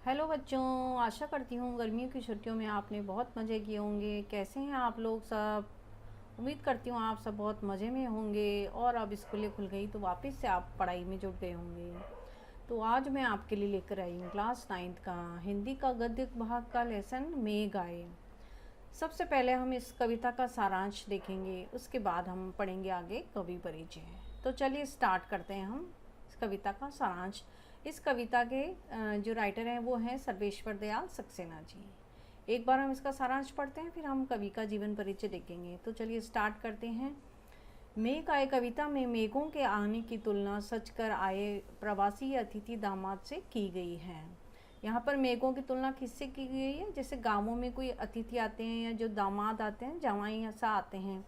Hello बच्चों, आशा करती हूँ गर्मियों की छुट्टियों में आपने बहुत मज़े किए होंगे। कैसे हैं आप लोग सब? उम्मीद करती हूँ आप सब बहुत मज़े में होंगे और अब स्कूलें खुल गई तो वापस से आप पढ़ाई में जुट गए होंगे। तो आज मैं आपके लिए लेकर आई हूँ क्लास 9th का हिंदी का गद्य भाग का लेसन मेघ आए। सबसे पहले हम इस कविता का सारांश देखेंगे, उसके बाद हम पढ़ेंगे आगे कवि परिचय। तो चलिए स्टार्ट करते हैं हम इस कविता का सारांश। इस कविता के जो राइटर हैं वो हैं सर्वेश्वर दयाल सक्सेना जी। एक बार हम इसका सारांश पढ़ते हैं, फिर हम कवि का जीवन परिचय देखेंगे। तो चलिए स्टार्ट करते हैं। मेघ आए कविता में मेघों के आने की तुलना सच कर आए प्रवासी अतिथि दामाद से की गई है। यहाँ पर मेघों की तुलना किससे की गई है? जैसे गांवों में कोई अतिथि आते हैं या जो दामाद आते हैं, जवाई ऐसा आते हैं,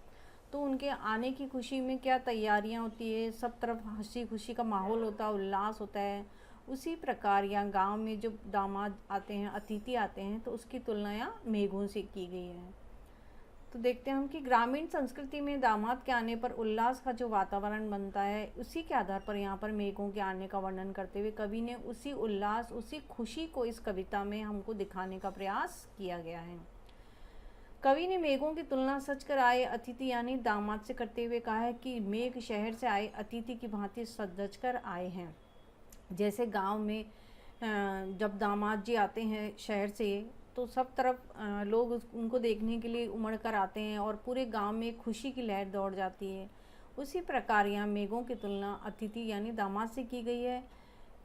तो उनके आने की खुशी में क्या तैयारियां होती है, सब तरफ हंसी खुशी का माहौल होता है, उल्लास होता है। उसी प्रकार यहाँ गांव में जो दामाद आते हैं, अतिथि आते हैं, तो उसकी तुलना यहाँ मेघों से की गई है। तो देखते हैं हम कि ग्रामीण संस्कृति में दामाद के आने पर उल्लास का जो वातावरण बनता है, उसी के आधार पर यहाँ पर मेघों के आने का वर्णन करते हुए कवि ने उसी उल्लास, उसी खुशी को इस कविता में हमको दिखाने का प्रयास किया गया है। कवि ने मेघों की तुलना सच कर आए अतिथि यानी दामाद से करते हुए कहा है कि मेघ शहर से आए अतिथि की भांति सज कर आए हैं। जैसे गांव में जब दामाद जी आते हैं शहर से, तो सब तरफ लोग उनको देखने के लिए उमड़ कर आते हैं और पूरे गांव में खुशी की लहर दौड़ जाती है। उसी प्रकार यहाँ मेघों की तुलना अतिथि यानी दामाद से की गई है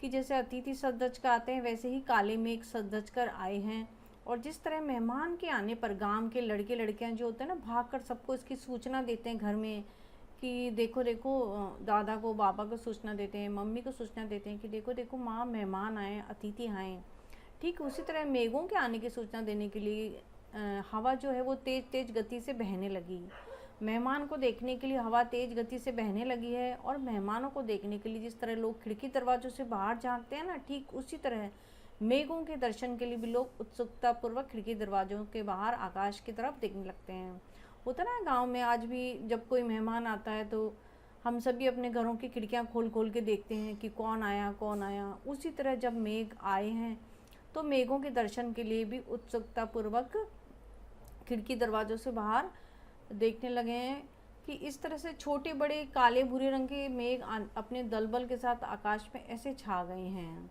कि जैसे अतिथि सज कर आते हैं, वैसे ही काले मेघ सज कर आए हैं। और जिस तरह मेहमान के आने पर गांव के लड़के लड़कियां जो होते हैं ना, भाग कर सबको इसकी सूचना देते हैं घर में कि देखो देखो, दादा को बाबा को सूचना देते हैं, मम्मी को सूचना देते हैं कि देखो देखो माँ, मेहमान आए, अतिथि आए। ठीक उसी तरह मेघों के आने की सूचना देने के लिए हवा जो है वो तेज तेज गति से बहने लगी। मेहमान को देखने के लिए हवा तेज गति से बहने लगी है, और मेहमानों को देखने के लिए जिस तरह लोग खिड़की दरवाजों से बाहर झांकते हैं ना, ठीक उसी तरह मेघों के दर्शन के लिए भी लोग उत्सुकता पूर्वक खिड़की दरवाजों के बाहर आकाश की तरफ देखने लगते हैं। होता ना गांव में आज भी जब कोई मेहमान आता है तो हम सभी अपने घरों की खिड़कियां खोल खोल के देखते हैं कि कौन आया कौन आया। उसी तरह जब मेघ आए हैं तो मेघों के दर्शन के लिए भी उत्सुकता पूर्वक खिड़की दरवाजों से बाहर देखने लगे हैं कि इस तरह से छोटे बड़े काले भूरे रंग के मेघ अपने दलबल के साथ आकाश में ऐसे छा गए हैं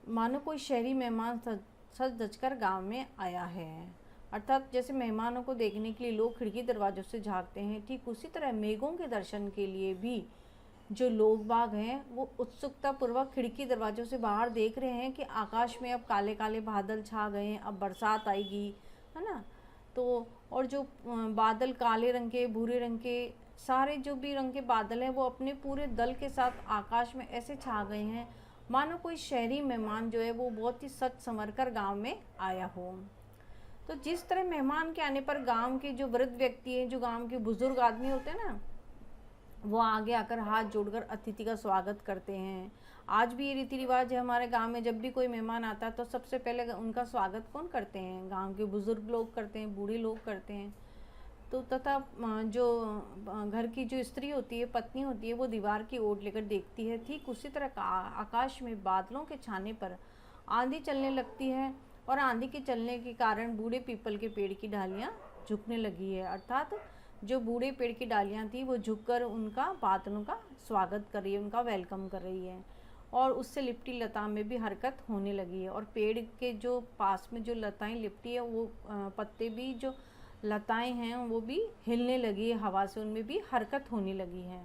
मानो कोई शहरी मेहमान सज धज कर गाँव में आया है। अर्थात जैसे मेहमानों को देखने के लिए लोग खिड़की दरवाजों से झांकते हैं, ठीक उसी तरह मेघों के दर्शन के लिए भी जो लोग बाग हैं वो उत्सुकता पूर्वक खिड़की दरवाजों से बाहर देख रहे हैं कि आकाश में अब काले काले बादल छा गए हैं, अब बरसात आएगी, है ना। तो और जो बादल काले रंग के, भूरे रंग के, सारे जो भी रंग के बादल हैं वो अपने पूरे दल के साथ आकाश में ऐसे छा गए हैं मानो कोई शहरी मेहमान जो है वो बहुत ही सच संवर कर गाँव में आया हो। तो जिस तरह मेहमान के आने पर गांव के जो वृद्ध व्यक्ति हैं, जो गांव के बुजुर्ग आदमी होते हैं ना, वो आगे आकर हाथ जोड़कर अतिथि का स्वागत करते हैं। आज भी ये रीति रिवाज है हमारे गांव में। जब भी कोई मेहमान आता है तो सबसे पहले उनका स्वागत कौन करते हैं? गांव के बुजुर्ग लोग करते हैं, बूढ़े लोग करते हैं। तो तथा जो घर की जो स्त्री होती है, पत्नी होती है, वो दीवार की ओर लेकर देखती है। ठीक उसी तरह आकाश में बादलों के छाने पर आंधी चलने लगती है, और आंधी के चलने के कारण बूढ़े पीपल के पेड़ की डालियां झुकने लगी है। अर्थात जो बूढ़े पेड़ की डालियां थी वो झुककर उनका बादलों का स्वागत कर रही है, उनका वेलकम कर रही है, और उससे लिपटी लता में भी हरकत होने लगी है। और पेड़ के जो पास में जो लताएं लिपटी है, वो पत्ते भी, जो लताएं हैं वो भी हिलने लगी है हवा से, उनमें भी हरकत होने लगी है।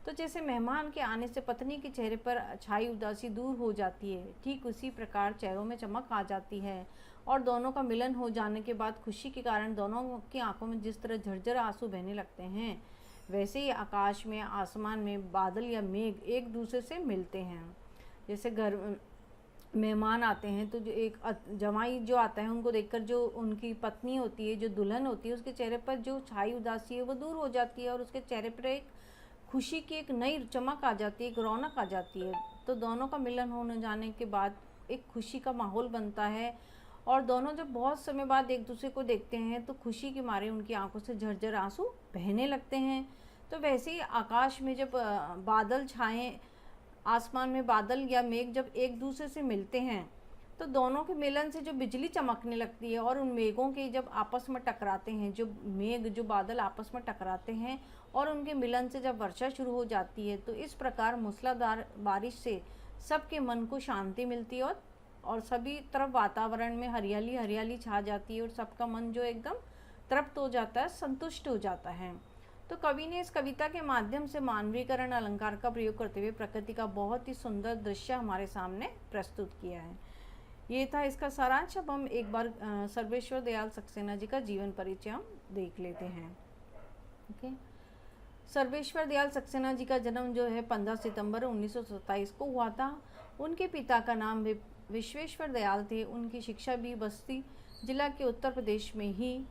तो जैसे मेहमान के आने से पत्नी के चेहरे पर छाई उदासी दूर हो जाती है, ठीक उसी प्रकार चेहरों में चमक आ जाती है, और दोनों का मिलन हो जाने के बाद खुशी के कारण दोनों की आंखों में जिस तरह झरझर आंसू बहने लगते हैं, वैसे ही आकाश में, आसमान में बादल या मेघ एक दूसरे से मिलते हैं। जैसे घर मेहमान आते हैं तो जो एक जवाई जो आता है, उनको देखकर जो उनकी पत्नी होती है, जो दुल्हन होती है, उसके चेहरे पर जो छाई उदासी है वो दूर हो जाती है, और उसके चेहरे पर एक खुशी की एक नई चमक आ जाती है, एक रौनक आ जाती है। तो दोनों का मिलन होने जाने के बाद एक खुशी का माहौल बनता है, और दोनों जब बहुत समय बाद एक दूसरे को देखते हैं तो खुशी के मारे उनकी आंखों से झरझर आंसू बहने लगते हैं। तो वैसे ही आकाश में जब बादल छाएं, आसमान में बादल या मेघ जब एक दूसरे से मिलते हैं तो दोनों के मिलन से जो बिजली चमकने लगती है और उन मेघों के जब आपस में टकराते हैं, जो मेघ जो बादल आपस में टकराते हैं और उनके मिलन से जब वर्षा शुरू हो जाती है, तो इस प्रकार मूसलाधार बारिश से सबके मन को शांति मिलती है और सभी तरफ वातावरण में हरियाली हरियाली छा जाती है और सबका मन जो एकदम तृप्त हो जाता है, संतुष्ट हो जाता है। तो कवि ने इस कविता के माध्यम से मानवीकरण अलंकार का प्रयोग करते हुए प्रकृति का बहुत ही सुंदर दृश्य हमारे सामने प्रस्तुत किया है। ये था इसका सारांश। अब हम एक बार सर्वेश्वर दयाल सक्सेना जी का जीवन परिचय हम देख लेते हैं। ओके, सर्वेश्वर दयाल सक्सेना जी का जन्म जो है 15 सितंबर 1927 को हुआ था। उनके पिता का नाम विश्वेश्वर दयाल थे। उनकी शिक्षा भी बस्ती जिला के उत्तर प्रदेश में ही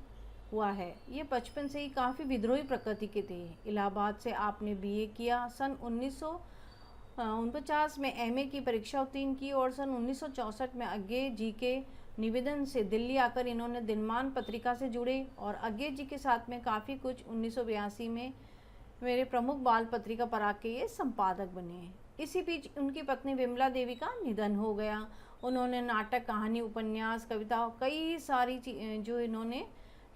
हुआ है। ये बचपन से ही काफ़ी विद्रोही प्रकृति के थे। इलाहाबाद से आपने बीए किया, सन 1949 में एमए की परीक्षा उत्तीर्ण की और सन 1964 में अज्ञे जी के निवेदन से दिल्ली आकर इन्होंने दिनमान पत्रिका से जुड़े और अज्ञे जी के साथ में काफ़ी कुछ 1982 में मेरे प्रमुख बाल पत्रिका पराग के ये संपादक बने। इसी बीच उनकी पत्नी विमला देवी का निधन हो गया। उन्होंने नाटक, कहानी, उपन्यास, कविता कई सारी जो इन्होंने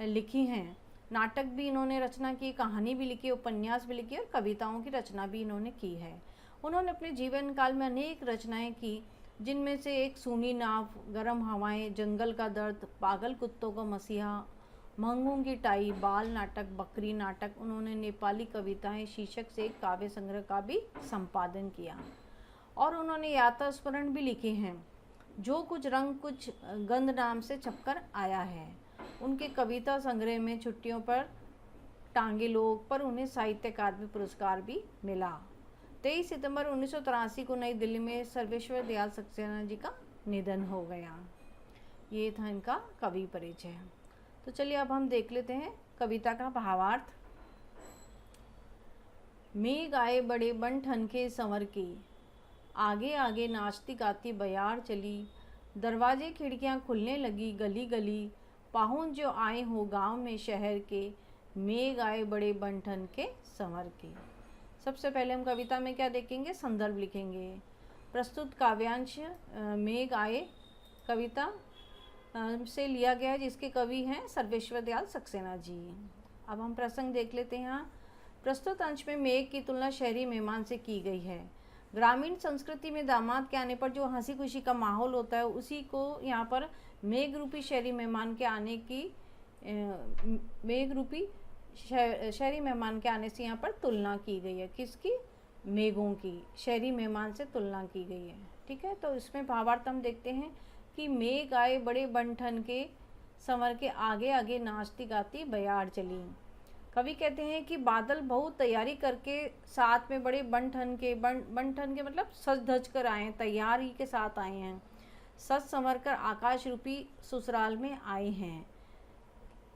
लिखी हैं। नाटक भी इन्होंने रचना की, कहानी भी लिखी, उपन्यास भी लिखी और कविताओं की रचना भी इन्होंने की है। उन्होंने अपने जीवन काल में अनेक रचनाएं की, जिनमें से एक सूनी नाव, गर्म हवाएं, जंगल का दर्द, पागल कुत्तों का मसीहा, महंगों की टाई, बाल नाटक, बकरी नाटक। उन्होंने नेपाली कविताएं शीर्षक से एक काव्य संग्रह का भी संपादन किया और उन्होंने यात्रा स्मरण भी लिखे हैं, जो कुछ रंग कुछ गंध नाम से छपकर आया है। उनके कविता संग्रह में छुट्टियों पर टांगे लोग पर उन्हें साहित्य अकादमी पुरस्कार भी मिला। 23 सितंबर 1983 को नई दिल्ली में सर्वेश्वर दयाल सक्सेना जी का निधन हो गया। ये था इनका कवि परिचय। तो चलिए अब हम देख लेते हैं कविता का भावार्थ। मेघ आए बड़े बन ठन के संवर के, आगे आगे नाचती गाती बयार चली, दरवाजे खिड़कियां खुलने लगी गली गली, पाहुन जो आए हो गांव में शहर के, मेघ आए बड़े बन ठन के संवर के। सबसे पहले हम कविता में क्या देखेंगे, संदर्भ लिखेंगे। प्रस्तुत काव्यांश मेघ आए कविता से लिया गया है, जिसके कवि हैं सर्वेश्वर दयाल सक्सेना जी। अब हम प्रसंग देख लेते हैं। यहाँ प्रस्तुत अंश में मेघ की तुलना शहरी मेहमान से की गई है। ग्रामीण संस्कृति में दामाद के आने पर जो हंसी खुशी का माहौल होता है, उसी को यहाँ पर मेघ रूपी शहरी मेहमान के आने की मेघ रूपी शहरी मेहमान के आने से यहाँ पर तुलना की गई है। किसकी? मेघों की, शहरी मेहमान से तुलना की गई है। ठीक है, तो इसमें भावार्थ हम देखते हैं कि मेघ आए बड़े बन ठन के संवर के, आगे आगे नाचती गाती बयार चली। कवि कहते हैं कि बादल बहुत तैयारी करके साथ में बड़े बन ठन के मतलब सज धज कर आए हैं, तैयारी के साथ आए हैं, सज संवर कर आकाश रूपी ससुराल में आए हैं।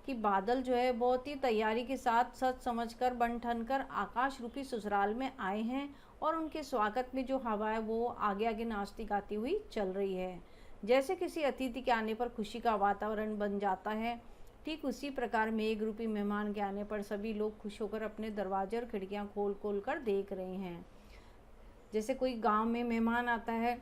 कि बादल जो है बहुत ही तैयारी के साथ सच समझ कर बन ठन कर आकाश रूपी ससुराल में आए हैं और उनके स्वागत में जो हवा है वो आगे आगे नाचती गाती हुई चल रही है। जैसे किसी अतिथि के आने पर खुशी का वातावरण बन जाता है, ठीक उसी प्रकार मेघ रूपी मेहमान के आने पर सभी लोग खुश होकर अपने दरवाजे और खिड़कियां खोल खोल कर देख रहे हैं। जैसे कोई गांव में मेहमान आता है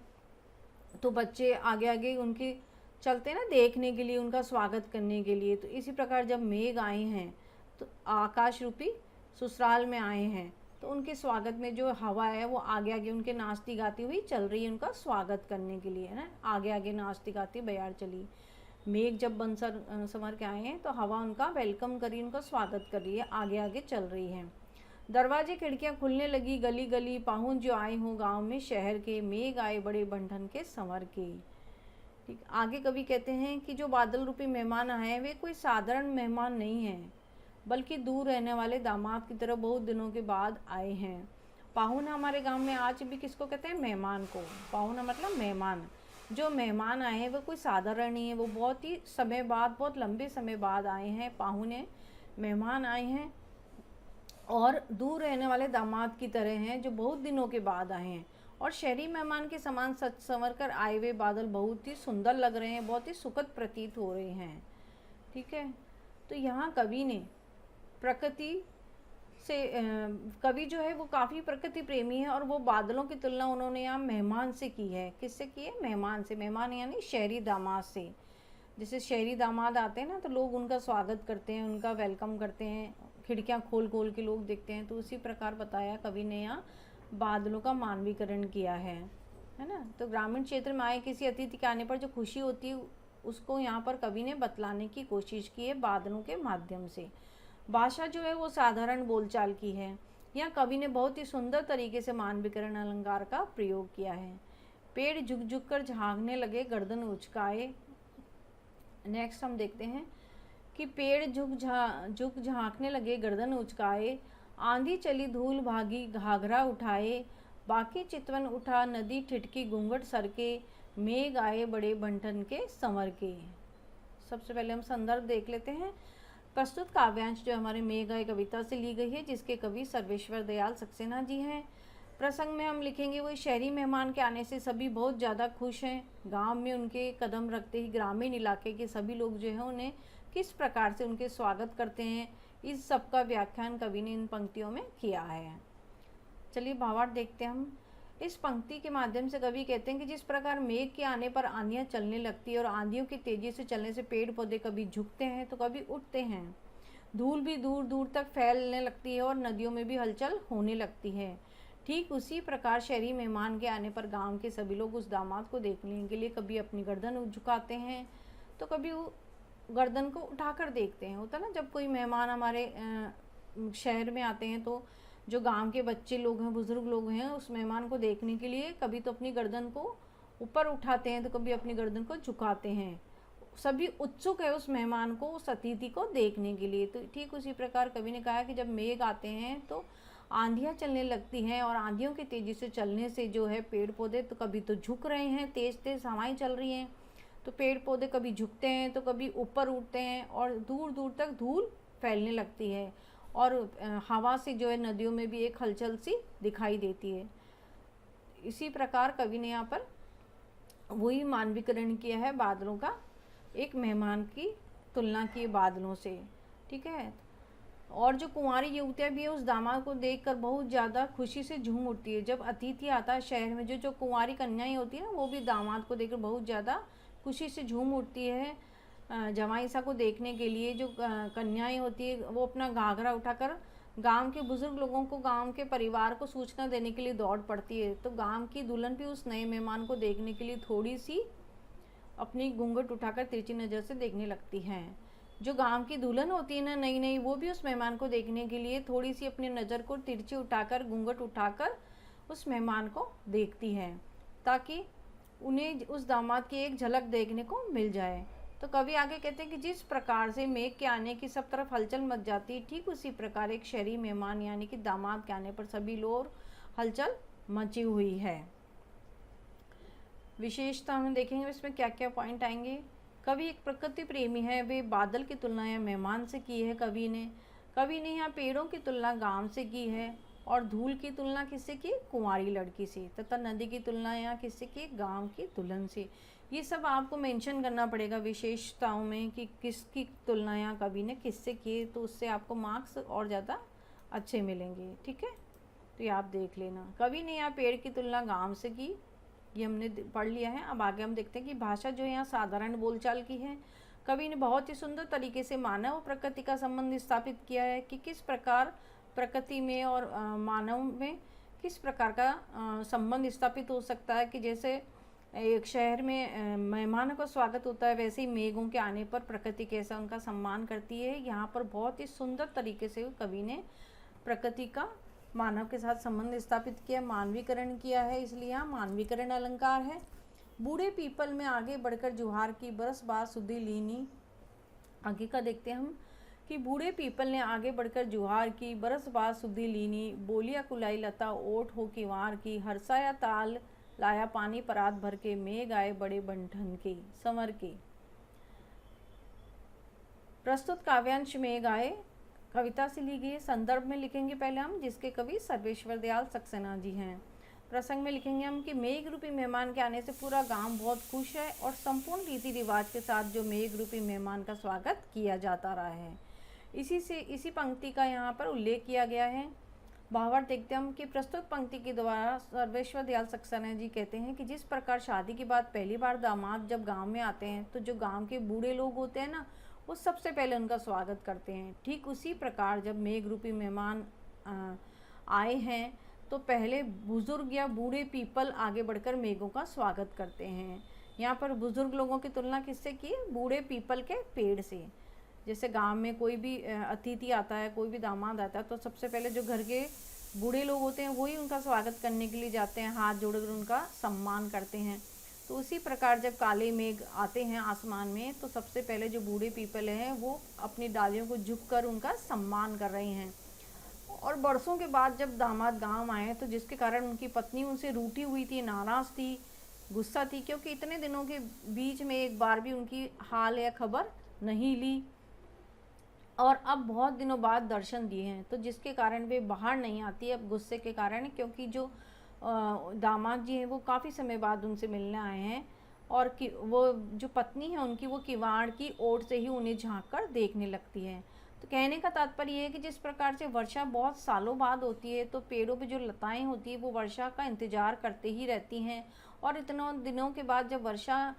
तो बच्चे आगे आगे उनकी चलते हैं ना देखने के लिए, उनका स्वागत करने के लिए। तो इसी प्रकार जब मेघ आए हैं तो आकाश रूपी ससुराल में आए हैं, तो उनके स्वागत में जो हवा है वो आगे आगे उनके नाचती गाती हुई चल रही है उनका स्वागत करने के लिए, है ना। आगे आगे नाचती गाती बयार चली। मेघ जब बन संवर के आए हैं तो हवा उनका वेलकम कर रही, उनका स्वागत कर रही है, आगे आगे चल रही है। दरवाजे खिड़कियां खुलने लगी गली गली, पाहुन जो आए हों गाँव में शहर के, मेघ आए बड़े बंठन के संवर के। ठीक, आगे कवि कहते हैं कि जो बादल रूपी मेहमान आए हैं वे कोई साधारण मेहमान नहीं हैं, बल्कि दूर रहने वाले दामाद की तरह बहुत दिनों के बाद आए हैं। पाहुन हमारे गांव में आज भी किसको कहते हैं? मेहमान को। पाहुन मतलब मेहमान। जो मेहमान आए हैं वो कोई साधारण नहीं है, वो बहुत ही समय बाद, बहुत लंबे समय बाद आए हैं। पाहुने मेहमान आए हैं और दूर रहने वाले दामाद की तरह हैं जो बहुत दिनों के बाद आए हैं। और शहरी मेहमान के समान सच संवर कर आए हुए बादल बहुत ही सुंदर लग रहे हैं, बहुत ही सुखद प्रतीत हो रहे हैं। ठीक है, तो यहाँ कवि ने प्रकृति से कवि जो है वो काफ़ी प्रकृति प्रेमी है और वो बादलों की तुलना उन्होंने यहाँ मेहमान से की है। किससे की है? मेहमान से। मेहमान यानी शहरी दामाद से। जैसे शहरी दामाद आते हैं ना तो लोग उनका स्वागत करते हैं, उनका वेलकम करते हैं, खिड़कियाँ खोल खोल के लोग देखते हैं। तो उसी प्रकार बताया कवि ने यहाँ बादलों का मानवीकरण किया है ना। तो ग्रामीण क्षेत्र में आए किसी अतिथि के आने पर जो खुशी होती है उसको यहाँ पर कवि ने बतलाने की कोशिश की है बादलों के माध्यम से। भाषा जो है वो साधारण बोलचाल की है। यहाँ कवि ने बहुत ही सुंदर तरीके से मानवीकरण अलंकार का प्रयोग किया है। पेड़ झुक झुक कर झांकने लगे, गर्दन उचकाए। नेक्स्ट हम देखते हैं कि पेड़ झुक झांकने लगे, गर्दन उचकाए, आंधी चली धूल भागी, घाघरा उठाए, बाकी चितवन उठा, नदी ठिठकी, घूंघट सरके, मेघ आए बड़े बंटन के संवर के। सबसे पहले हम संदर्भ देख लेते हैं। प्रस्तुत काव्यांश जो हमारे मेघ आए कविता से ली गई है, जिसके कवि सर्वेश्वर दयाल सक्सेना जी हैं। प्रसंग में हम लिखेंगे वो शहरी मेहमान के आने से सभी बहुत ज़्यादा खुश हैं। गांव में उनके कदम रखते ही ग्रामीण इलाके के सभी लोग जो हैं उन्हें किस प्रकार से उनके स्वागत करते हैं, इस सब का व्याख्यान कवि ने इन पंक्तियों में किया है। चलिए भावार्थ देखते हैं हम। इस पंक्ति के माध्यम से कवि कहते हैं कि जिस प्रकार मेघ के आने पर आंधियाँ चलने लगती है और आंधियों की तेजी से चलने से पेड़ पौधे कभी झुकते हैं तो कभी उठते हैं, धूल भी दूर दूर तक फैलने लगती है और नदियों में भी हलचल होने लगती है, ठीक उसी प्रकार शहरी मेहमान के आने पर गांव के सभी लोग उस दामाद को देखने के लिए कभी अपनी गर्दन झुकाते हैं तो कभी गर्दन को उठाकर देखते हैं। होता ना, जब कोई मेहमान हमारे शहर में आते हैं तो जो गांव के बच्चे लोग हैं, बुजुर्ग लोग हैं, उस मेहमान को देखने के लिए कभी तो अपनी गर्दन को ऊपर उठाते हैं तो कभी अपनी गर्दन को झुकाते हैं। सभी उत्सुक है उस मेहमान को, उस अतिथि को देखने के लिए। तो ठीक उसी प्रकार कवि ने कहा कि जब मेघ आते हैं तो आंधियाँ चलने लगती हैं और आंधियों की तेज़ी से चलने से जो है पेड़ पौधे तो कभी तो झुक रहे हैं, तेज़ तेज़ हवाएं चल रही हैं तो पेड़ पौधे कभी झुकते हैं तो कभी ऊपर उठते हैं और दूर दूर तक धूल फैलने लगती है और हवा से जो है नदियों में भी एक हलचल सी दिखाई देती है। इसी प्रकार कवि ने यहाँ पर वही मानवीकरण किया है बादलों का, एक मेहमान की तुलना की बादलों से। ठीक है। और जो कुंवारी युवतियाँ भी है उस दामाद को देखकर बहुत ज़्यादा खुशी से झूम उठती है। जब अतिथि आता है शहर में, जो कुंवारी कन्याएं होती है ना, वो भी दामाद को देखकर बहुत ज़्यादा खुशी से झूम उठती है। जमाईसा को देखने के लिए जो कन्याएं होती है वो अपना घाघरा उठाकर गांव के बुजुर्ग लोगों को, गांव के परिवार को सूचना देने के लिए दौड़ पड़ती है। तो गांव की दुल्हन भी उस नए मेहमान को देखने के लिए थोड़ी सी अपनी घूंघट उठाकर तिरछी नज़र से देखने लगती हैं। जो गांव की दुल्हन होती है ना नई नई, वो भी उस मेहमान को देखने के लिए थोड़ी सी अपनी नज़र को तिरछी उठाकर, घूंघट उठाकर उस मेहमान को देखती हैं ताकि उन्हें उस दामाद की एक झलक देखने को मिल जाए। तो कवि आगे कहते हैं कि जिस प्रकार से मेघ के आने की सब तरफ हलचल मच जाती है, ठीक उसी प्रकार एक शहरी मेहमान यानी कि दामाद के आने पर सभी लोग हलचल मची हुई है। विशेषता हम देखेंगे इसमें क्या क्या पॉइंट आएंगे। कवि एक प्रकृति प्रेमी है, वे बादल की तुलना या मेहमान से की है कवि ने यहाँ पेड़ों की तुलना गांव से की है और धूल की तुलना किससे की? कुंवारी लड़की से। तथा नदी की तुलना यहाँ किससे की? गांव की दुल्हन से। ये सब आपको मेंशन करना पड़ेगा विशेषताओं में कि किसकी तुलना यहाँ कवि ने किससे की, तो उससे आपको मार्क्स और ज़्यादा अच्छे मिलेंगे। ठीक है, तो ये आप देख लेना। कवि ने यहाँ पेड़ की तुलना गांव से की, ये हमने पढ़ लिया है। अब आगे हम देखते हैं कि भाषा जो है यहाँ साधारण बोलचाल की है। कवि ने बहुत ही सुंदर तरीके से मानव और प्रकृति का संबंध स्थापित किया है कि किस प्रकार प्रकृति में और मानव में किस प्रकार का संबंध स्थापित हो सकता है। कि जैसे एक शहर में मेहमानों का स्वागत होता है, वैसे ही मेघों के आने पर प्रकृति कैसा उनका सम्मान करती है। यहाँ पर बहुत ही सुंदर तरीके से कवि ने प्रकृति का मानव के साथ संबंध स्थापित किया, मानवीकरण किया है, इसलिए यहाँ मानवीकरण अलंकार है। बूढ़े पीपल में आगे बढ़कर जुहार की, बरस बाद सुधी लीनी। आगे का देखते हैं हम कि बूढ़े पीपल ने आगे बढ़कर जुहार की, बरस बाद सुधी लीनी, बोलिया कुलाई लता ओट हो की वार की, हर्षाया ताल लाया पानी परात भर के, मेघ आए बड़े बंठन के संवर के। प्रस्तुत काव्यांश मेघ आए कविता से ली गई। संदर्भ में लिखेंगे पहले हम, जिसके कवि सर्वेश्वर दयाल सक्सेना जी हैं। प्रसंग में लिखेंगे हम कि मेघ रूपी मेहमान के आने से पूरा गांव बहुत खुश है और संपूर्ण रीति रिवाज के साथ जो मेघ रूपी मेहमान का स्वागत किया जाता रहा है। इसी पंक्ति का यहाँ पर उल्लेख किया गया है। भावार्थ देखते हम कि प्रस्तुत पंक्ति के द्वारा सर्वेश्वर दयाल सक्सेना जी कहते हैं कि जिस प्रकार शादी के बाद पहली बार दामाद जब गांव में आते हैं तो जो गांव के बूढ़े लोग होते हैं ना, वो सबसे पहले उनका स्वागत करते हैं। ठीक उसी प्रकार जब मेघ रूपी मेहमान आए हैं तो पहले बुजुर्ग या बूढ़े पीपल आगे बढ़कर मेघों का स्वागत करते हैं। यहाँ पर बुजुर्ग लोगों की तुलना किससे की? बूढ़े पीपल के पेड़ से। जैसे गांव में कोई भी अतिथि आता है, कोई भी दामाद आता है, तो सबसे पहले जो घर के बूढ़े लोग होते हैं वही उनका स्वागत करने के लिए जाते हैं, हाथ जोड़कर उनका सम्मान करते हैं। तो उसी प्रकार जब काले मेघ आते हैं आसमान में तो सबसे पहले जो बूढ़े पीपल हैं वो अपनी डालियों को झुककर उनका सम्मान कर रहे हैं। और बरसों के बाद जब दामाद गांव आए तो जिसके कारण उनकी पत्नी उनसे रूठी हुई थी, नाराज़ थी, गुस्सा थी, क्योंकि इतने दिनों के बीच में एक बार भी उनकी हाल या खबर नहीं ली और अब बहुत दिनों बाद दर्शन दिए हैं, तो जिसके कारण वे बाहर नहीं आती अब गुस्से के कारण, क्योंकि जो दामाद जी हैं वो काफ़ी समय बाद उनसे मिलने आए हैं और कि वो जो पत्नी है उनकी वो किवाड़ की ओर से ही उन्हें झांक कर देखने लगती है। तो कहने का तात्पर्य ये है कि जिस प्रकार से वर्षा बहुत सालों बाद होती है तो पेड़ों पे जो लताएं होती है वो वर्षा का इंतज़ार करते ही रहती हैं, और इतने दिनों के बाद जब वर्षा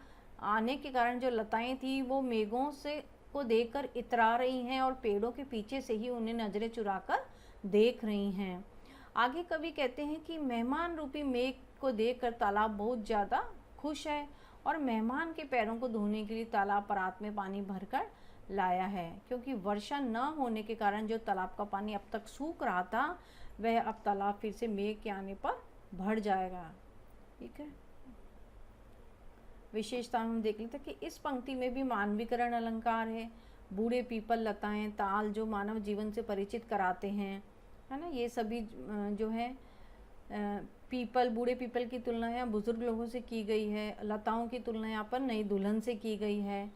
आने के कारण जो लताएं थी वो मेघों से को देखकर इतरा रही हैं और पेड़ों के पीछे से ही उन्हें नज़रें चुराकर देख रही हैं। आगे कवि कहते हैं कि मेहमान रूपी मेघ को देखकर तालाब बहुत ज़्यादा खुश है और मेहमान के पैरों को धोने के लिए तालाब परात में पानी भरकर लाया है, क्योंकि वर्षा न होने के कारण जो तालाब का पानी अब तक सूख रहा था वह अब तालाब फिर से मेघ के आने पर भर जाएगा। ठीक है, विशेषता हम देख लेते हैं कि इस पंक्ति में भी मानवीकरण अलंकार है। बूढ़े पीपल, लताएं, ताल जो मानव जीवन से परिचित कराते हैं, है ना, ये सभी जो है पीपल, बूढ़े पीपल की तुलना यहाँ बुजुर्ग लोगों से की गई है, लताओं की तुलना यहाँ पर नई दुल्हन से की गई है।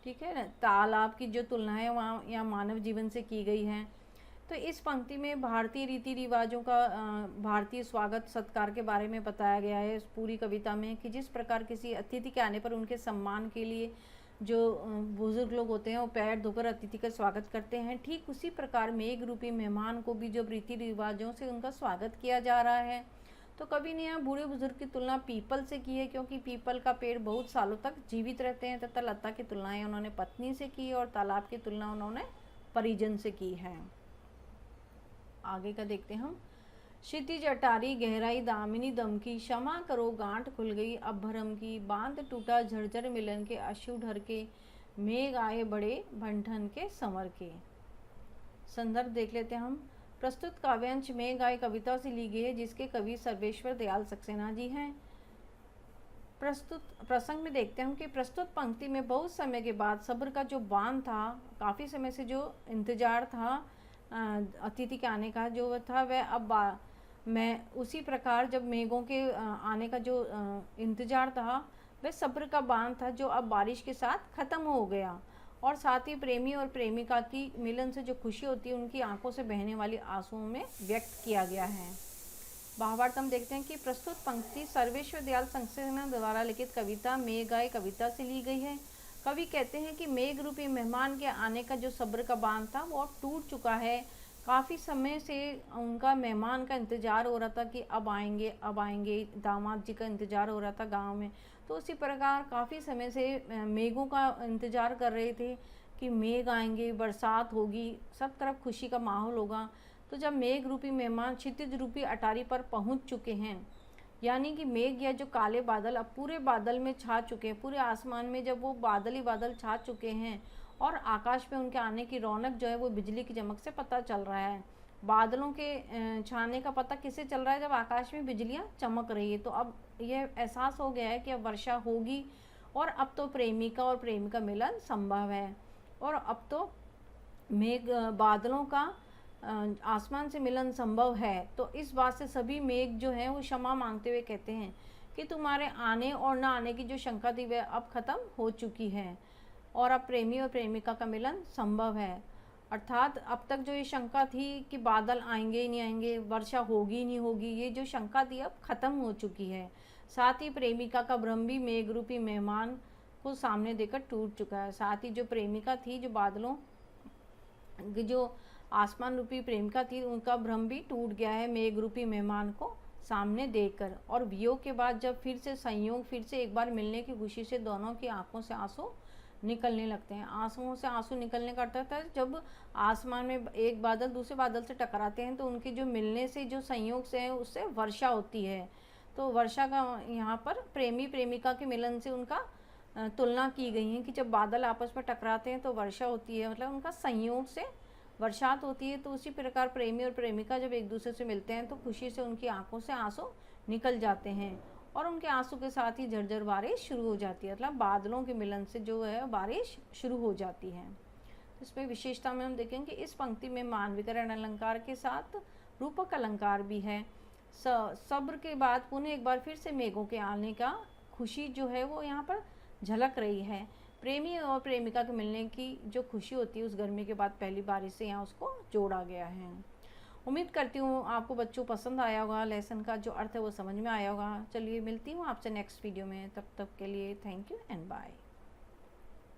ठीक है ना, तालाब की जो तुलना है वहाँ यहाँ मानव जीवन से की गई है। तो इस पंक्ति में भारतीय रीति रिवाजों का, भारतीय स्वागत सत्कार के बारे में बताया गया है इस पूरी कविता में, कि जिस प्रकार किसी अतिथि के आने पर उनके सम्मान के लिए जो बुजुर्ग लोग होते हैं वो पैर धोकर अतिथि का स्वागत करते हैं, ठीक उसी प्रकार मेघ रूपी मेहमान को भी जो रीति रिवाजों से उनका स्वागत किया जा रहा है। तो कवि ने यहाँ बूढ़े बुजुर्ग की तुलना पीपल से की है, क्योंकि पीपल का पेड़ बहुत सालों तक जीवित रहते हैं, तथा लता की तुलनाएं उन्होंने पत्नी से की और तालाब की तुलना उन्होंने परिजन से की है। आगे का देखते हैं हम। क्षितिज अटारी गहराई दामिनी दम की, क्षमा करो गांठ खुल गई अब भरम की, बांध टूटा झरझर मिलन के अश्रु ढर के, मेघ आए बड़े भंठन के संवर के। संदर्भ देख लेते हैं हम। प्रस्तुत काव्यांश मेघ आए कविता से ली गई है, जिसके कवि सर्वेश्वर दयाल सक्सेना जी हैं। प्रस्तुत प्रसंग में देखते हैं हम कि प्रस्तुत पंक्ति में बहुत समय के बाद सब्र का जो बांध था, काफ़ी समय से जो इंतजार था अतिथि के आने का जो था, वह अब मैं उसी प्रकार जब मेघों के आने का जो इंतज़ार था वह सब्र का बांध था, जो अब बारिश के साथ ख़त्म हो गया, और साथ ही प्रेमी और प्रेमिका की मिलन से जो खुशी होती है उनकी आंखों से बहने वाली आंसुओं में व्यक्त किया गया है। भावार्थ हम देखते हैं कि प्रस्तुत पंक्ति सर्वेश्वर दयाल सक्सेना द्वारा लिखित कविता मेघ आए कविता से ली गई है। कवि कहते हैं कि मेघ रूपी मेहमान के आने का जो सब्र का बांध था वो अब टूट चुका है। काफ़ी समय से उनका मेहमान का इंतज़ार हो रहा था कि अब आएंगे अब आएंगे, दामाद जी का इंतज़ार हो रहा था गांव में। तो उसी प्रकार काफ़ी समय से मेघों का इंतज़ार कर रहे थे कि मेघ आएंगे, बरसात होगी, सब तरफ खुशी का माहौल होगा। तो जब मेघ रूपी मेहमान क्षितिज रूपी अटारी पर पहुंच चुके हैं, यानी कि मेघ या जो काले बादल अब पूरे बादल में छा चुके हैं, पूरे आसमान में जब वो बादल ही बादल छा चुके हैं और आकाश में उनके आने की रौनक जो है वो बिजली की चमक से पता चल रहा है। बादलों के छाने का पता किससे चल रहा है? जब आकाश में बिजलियां चमक रही है। तो अब यह एहसास हो गया है कि अब वर्षा होगी और अब तो प्रेमिका और प्रेमिका मिलन संभव है, और अब तो मेघ बादलों का आसमान से मिलन संभव है। तो इस बात से सभी मेघ जो हैं वो क्षमा मांगते हुए कहते हैं कि तुम्हारे आने और न आने की जो शंका थी वह अब ख़त्म हो चुकी है और अब प्रेमी और प्रेमिका का मिलन संभव है। अर्थात अब तक जो ये शंका थी कि बादल आएंगे ही नहीं आएंगे, वर्षा होगी ही नहीं होगी, ये जो शंका थी अब ख़त्म हो चुकी है। साथ ही प्रेमिका का भ्रम भी मेघ रूपी मेहमान को सामने देकर टूट चुका है। साथ ही जो प्रेमिका थी, जो बादलों कि जो आसमान रूपी प्रेमिका थी उनका भ्रम भी टूट गया है मेघ रूपी मेहमान को सामने देखकर। और वियोग के बाद जब फिर से संयोग, फिर से एक बार मिलने की खुशी से दोनों की आंखों से आंसू निकलने लगते हैं। आंसुओं से आंसू निकलने का अर्थ है जब आसमान में एक बादल दूसरे बादल से टकराते हैं तो उनके जो मिलने से, जो संयोग से है, उससे वर्षा होती है। तो वर्षा का यहाँ पर प्रेमी प्रेमिका के मिलन से उनका तुलना की गई है कि जब बादल आपस में टकराते हैं तो वर्षा होती है, मतलब उनका संयोग से बरसात होती है। तो उसी प्रकार प्रेमी और प्रेमिका जब एक दूसरे से मिलते हैं तो खुशी से उनकी आंखों से आंसू निकल जाते हैं और उनके आंसू के साथ ही झरझर बारिश शुरू हो जाती है, मतलब बादलों के मिलन से जो है बारिश शुरू हो जाती है। तो इसमें विशेषता में हम देखेंगे इस पंक्ति में मानवीकरण अलंकार के साथ रूपक अलंकार भी है। सब्र के बाद पुनः एक बार फिर से मेघों के आने का खुशी जो है वो यहाँ पर झलक रही है। प्रेमी और प्रेमिका के मिलने की जो खुशी होती है उस गर्मी के बाद पहली बारिश से यहाँ उसको जोड़ा गया है। उम्मीद करती हूँ आपको बच्चों पसंद आया होगा, लेसन का जो अर्थ है वो समझ में आया होगा। चलिए मिलती हूँ आपसे नेक्स्ट वीडियो में, तब तक के लिए थैंक यू एंड बाय।